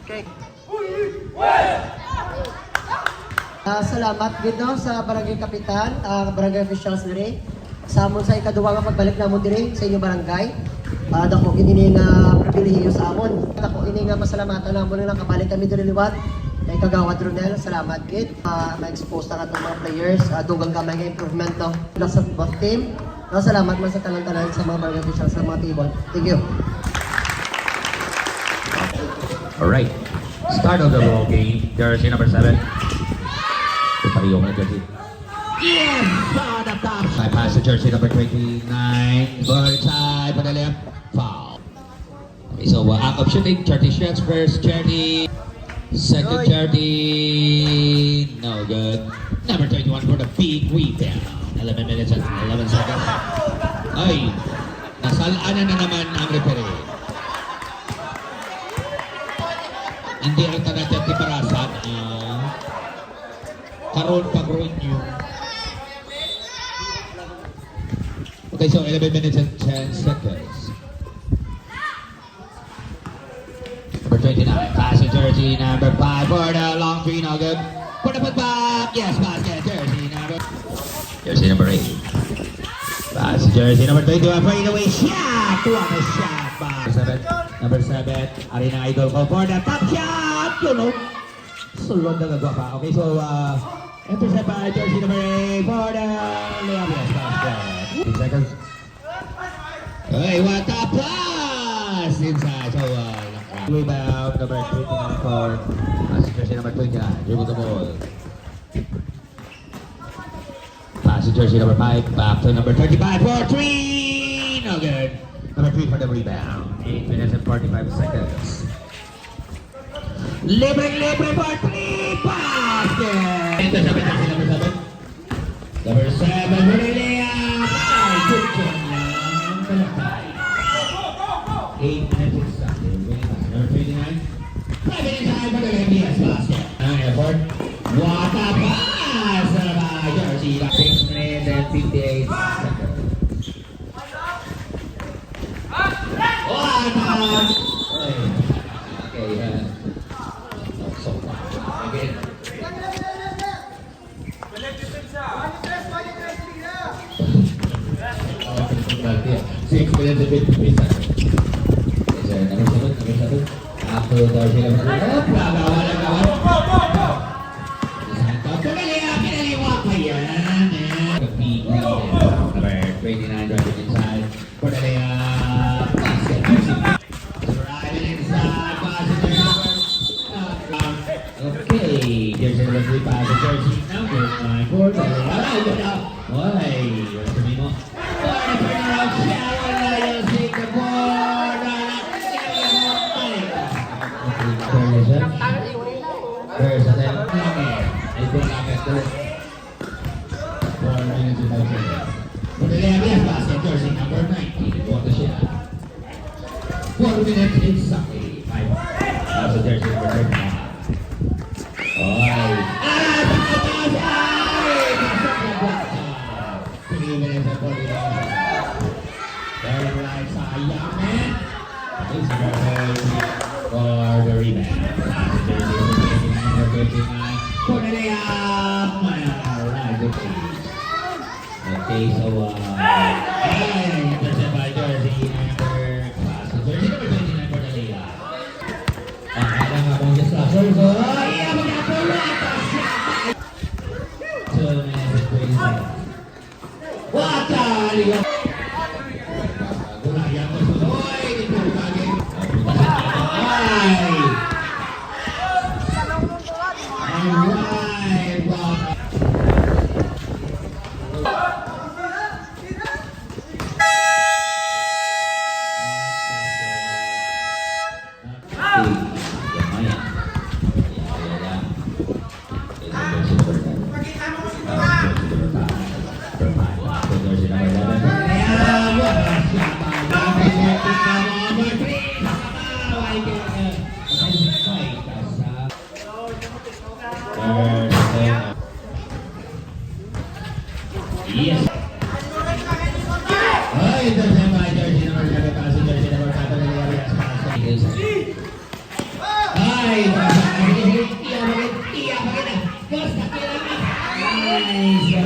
Okay. Salamat gid no sa barangay kapitan, barangay officials diri. Sa amon sa ikaduwa nga pagbalik namon diri sa inyo barangay. Dako ini nga pribilehiyo sa amon. Dako ini nga pasalamatan namon nga nakabalik kami diri liwat. Kay Kagawad Ronel, salamat gid. Ma-expose na atong mga players, dugang gamay nga improvement no. Sa football team. Salamat man sa tanan-tanan sa mga barangay officials sa mga table. Thank you. All right. Start of the ball game. Jersey number 7. Pariyo na jersey. Yes! On the top side pass to jersey number 29. Bird side for the left. Foul. Okay, so out of shooting. Charity shots first. Charity. Second charity. No good. Number 21 for the big rebound. 11 minutes and 11 seconds. Ay! Nasalaan na naman ang referee. Hindi ang tanatyan ti Parasan. Karon pag-ruin nyo. Okay, so 11 minutes and 10 seconds. Number 29, pass to jersey number 5 for the long three, no good. For the putback, yes, basket, jersey number 8. Pass to jersey number 22, fade away shot. What a shot by number 7, Arena Idol ko for the top shot. Tulog. Sulod na gagawa pa. Okay, so intercept by jersey number 8 for the Leavias basket. 8 seconds. Hey, what a pass inside. So rebound number 29 for jersey number 29. Dribble the ball. Pass to jersey number 5. Back to number 35 for 3. No good. Number 3 for the rebound. 8 minutes and 45 seconds. Libre for 3 basket. Intercept jersey number 7. Number 7 for the layup. Good job lang. 8 minutes exactly. Number 29. Private inside for the Leavias basket. Effort. What a pass by jersey. 6 minutes and 58 seconds. Okay, so again. 6 minutes and 53 seconds. Number 7. After jersey number 7. Number 29 driving inside for the layup. Basket. Driving inside. Basket. Okay. Jersey number 3 pass to jersey number 9 for the layup. Oy, sabi mo. Turnaround shot. Wala yung take the board. There's a I don't like it. 4 minutes and 5 seconds. For the Leavias basket, jersey number 19. What the shot? 4 minutes exactly. 5. That's the jersey number 35. Oh, 3 minutes and 40 seconds. Very right side, young man. This is for the rebound. That's the jersey number 59. For the layup. Alright, okay. Okay, so intercept by jersey number 29 for the layup. Alam nga kung just last. So, yeah, magkakulat. 2 minutes and 20 seconds. What a layup. Gulayan ko sa Oy, dito kagay. Ay! Alright, wow. Yes. Ay, intercept by jersey number 7, passing jersey number 5 for the Leavias basket. Ay, Ay, iya maganda. Basta kailangan. Nice.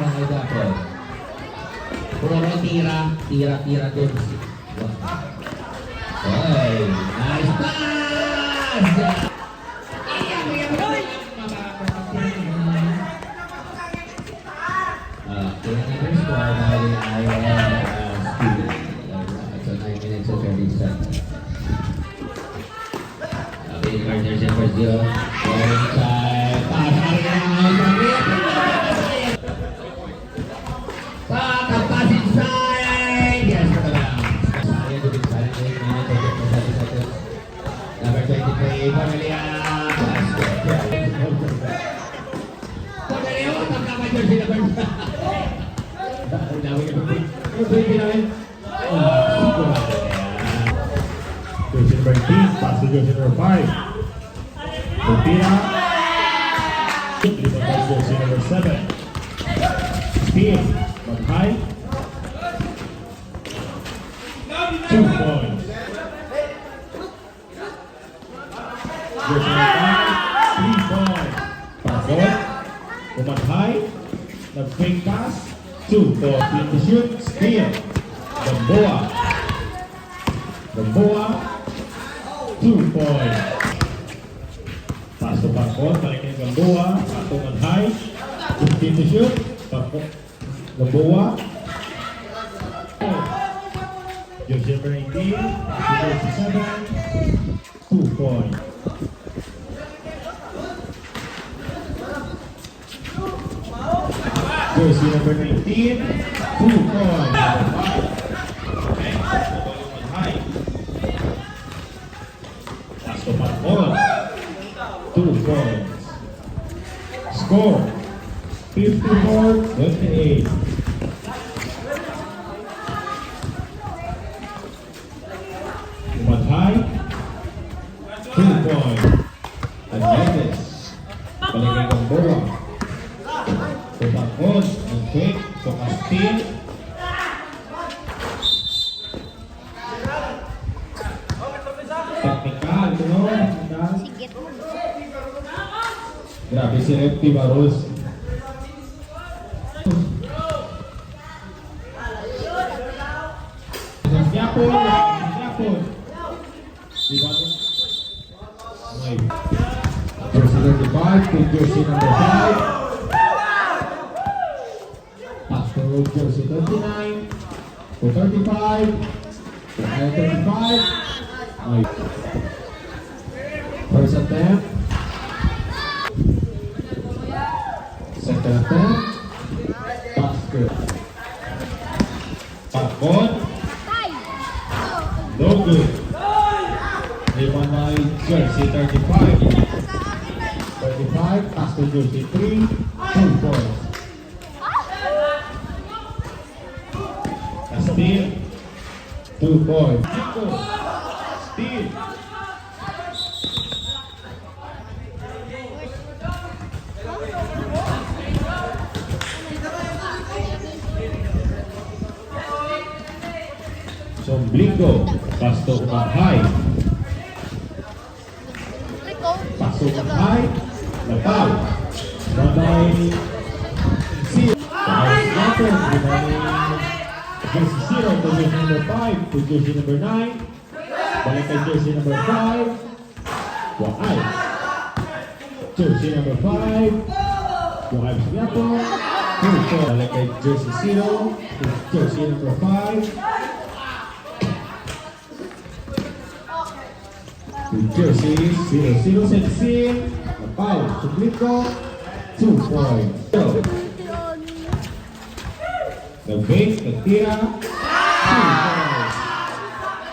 Mga dapat. Puro tira dun. Ay, nice pass. Number 23, Cornelia. Cornelia, tama jersey number 13, pass to jersey number 5. Tortilla. Jersey number 7. Steal, but high. 2 points. Jersey number 5, 3 points. Pasok, kumat high. Nag-fake pass, 2 points. Flip to shoot, steal. Gamboa. 2 points. Pass to Pasok, balik ni Gamboa. Patungan high. 15 to shoot. Pasok, Gamboa. Jersey number 18, jersey 7, 2 points. Jersey number 19, 2 points. Okay, high. Pass to Pasok, 2 points. Score, 54-28. High, 2 points. Advantage. Balik kay Gamboa. Tumakot, nag-quick, sukastin. Technical, no? Grabe si Repti Barros. Yapon. Jersey number 5 to jersey number 5. Pass to jersey 39 to 35 to 35. First attempt. Second attempt. Basket. Pakon. No good. Rebound by jersey 35. 35, pass to jersey 3, 2 points. A steal, 2 points. Steal. Sombligo, pass to high. Pasok high, lapal. Baday zero. Jersey 0 to jersey number 5 to jersey number 9. Balik kay jersey number 5. Wakay. Jersey number 5. Wakay sa Yapo. Balik kay jersey 0 to jersey number 5. Jersey 0-0 Sensin. Lapal. Sublito. 2 points. Nag-base, nagtira. 2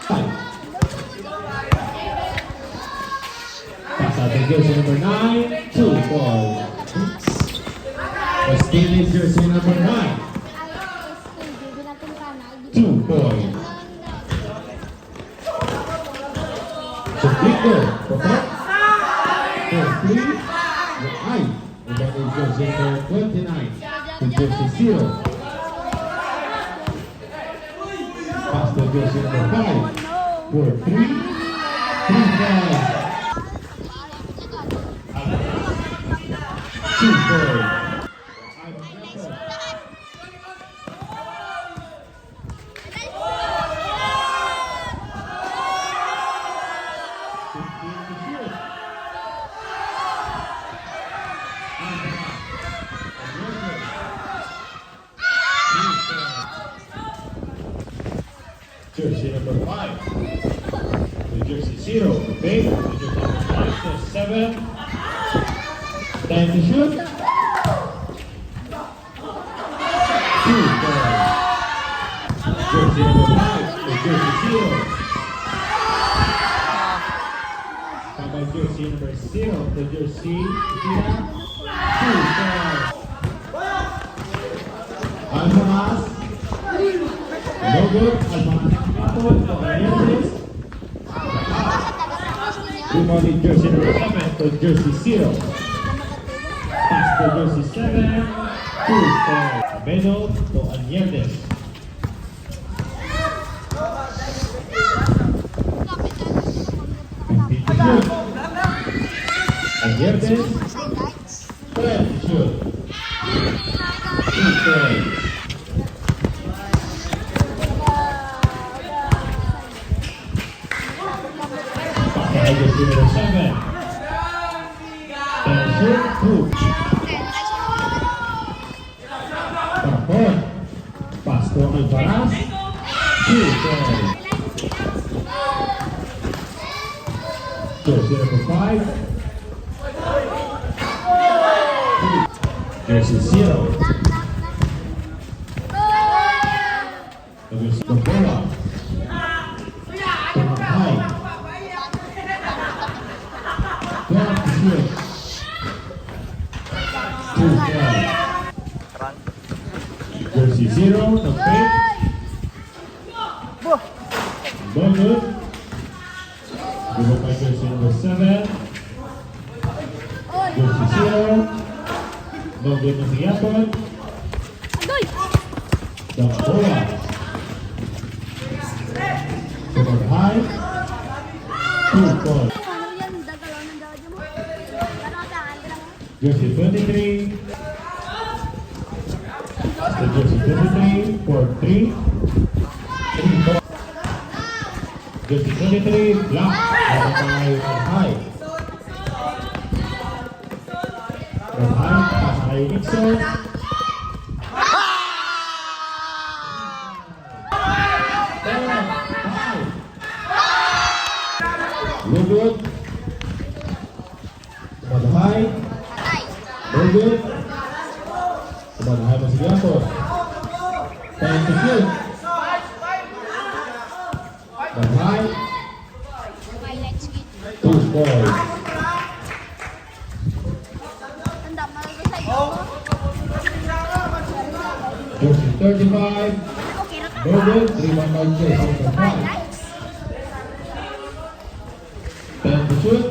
points. Pasado jersey number 9. 2 points. Pastilin jersey number 9. 2 points. Sublito. Papak. 4-3. Ay. Nagano jersey number 29. To jersey 0. Pass to jersey number 5. 4-3. 3 points. 15 to shoot. Jersey number 5. The jersey 0. Okay. The jersey number 5 to 7. Time to shoot. 2 points. Jersey number 5. The jersey 0. How about jersey number 0? The jersey 2 points. Almaraz. No good. Almaraz. Rebounding jersey number 7 to jersey 0. Pass to jersey 7. 2 points. Abeno to Anierdes. Anierdes. 12 to shoot. 2 points. Jersey number 7. Then shoot 2. Tapon. Pass to Alvaraz. 2 points. Jersey number 5. Jersey 0. Jersey the bola. High. 12 to shoot. 2 points. Jersey 0, no fake. No good. Give up by jersey number 7. Jersey 0. No good na siyapon. The bola. Super high. 2 points. Jersey 23. The jersey 23 for 3. 3 points. Jersey 23, block. High. From high, pass high Nixon. No good. From high. No good. From high masih jatuh. Time to shoot. From high. 2 points. Jersey 35. No good. 3-1 by jersey number 5. Time to shoot.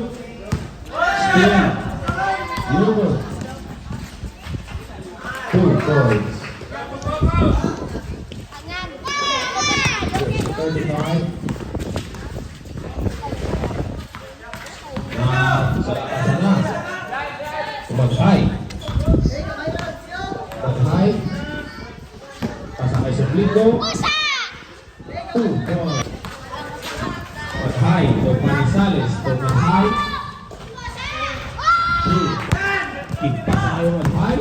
Spin. No good. 2 points. 35. Sana. Kumaghay. Kumaghay. Pasakay sa Bligo. 2 points. Kumaghay. Manizales. Kumaghay. 3. Pasakay Kumaghay.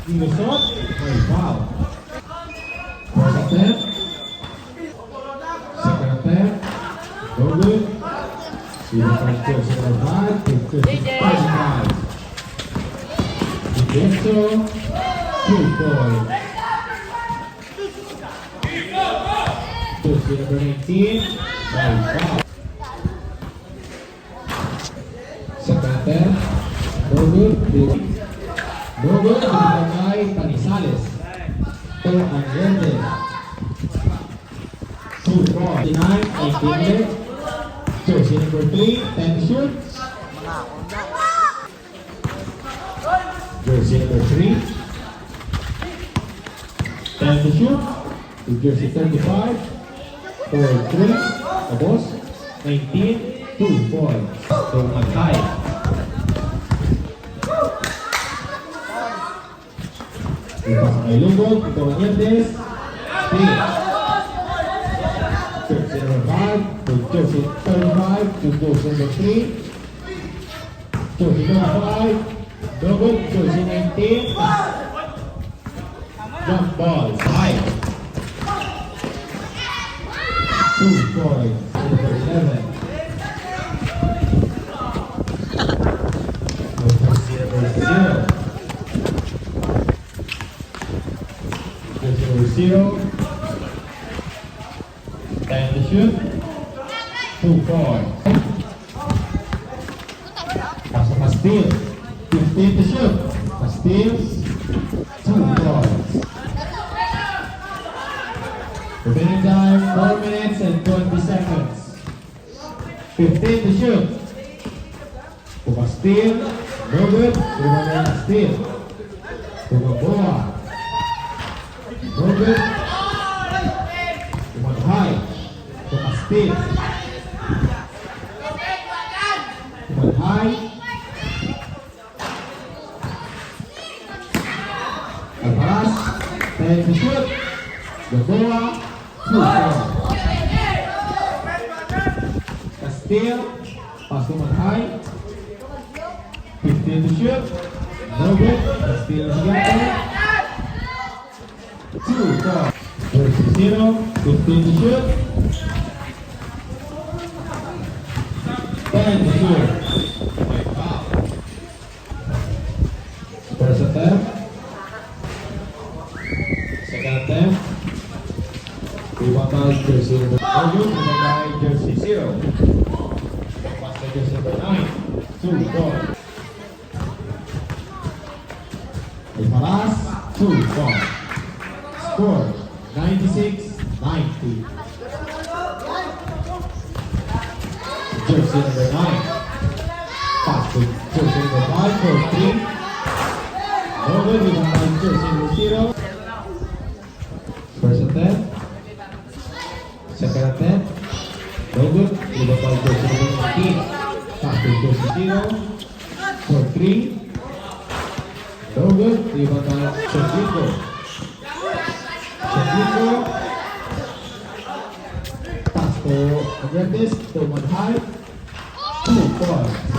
Ilusot. May foul. First attempt. Second attempt. No good. Zero point jersey number 5. Jersey 35. Igleso. 2 points. Jersey number 19. May foul. Second attempt. No good. No good. Kay Manizales. To Anierdes. 2 points. 19. Jersey number 3, 10 shoot. Jersey number 3, 10 to shoot. To jersey 35, for 3. Tapos, 19, 2 points. So, mag-tie. Ipas ang ilugod. Ito ang Anierdes. 3. Jersey number 5, to jersey 35 to jersey number 3. Jersey number 5. No good. Jersey 19. Jump ball. High. 2 points. Number 11. Number 0. 10 to shoot. 2 points. Pass to steal. 15 to shoot. Steals. 2 points. Remaining time 4 minutes and 20 seconds. 15 to shoot. Puka steal. No good. Remaining steal. Puka boa. No good. Puka high. Puka steal. Puka high. Alparas. 10 to shoot. The boa. 2 points. Steal. Pass to high. 15 to shoot. No good. Steal together. 2 points. Versus 0. 15 to shoot. 10 to shoot. First attempt. Second attempt. Rebound jersey number 9, jersey 0. Pass to jersey number 9. 2 points. Alparas, 2 points. Score 96-90. Jersey number 9. Pass to jersey number 5 for 3. Over rebound jersey number 0. First attempt. Second attempt. No good. Rebound jersey number 19. Pass to jersey 0 for 3. No good. Rebound Chadrico. Pass to Agrantes to Madhai. 2 points.